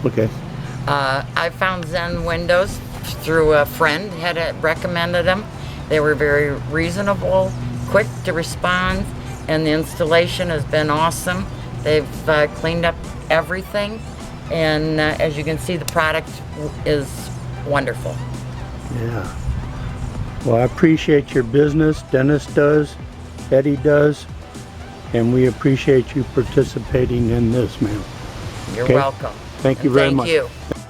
Okay. I found Zen Windows through a friend, had recommended them. They were very reasonable, quick to respond, and the installation has been awesome. They've cleaned up everything, and as you can see, the product is wonderful. Yeah. Well, I appreciate your business. Dennis does, Eddie does, and we appreciate you participating in this, ma'am. You're Okay? welcome. Thank you very much. Thank you.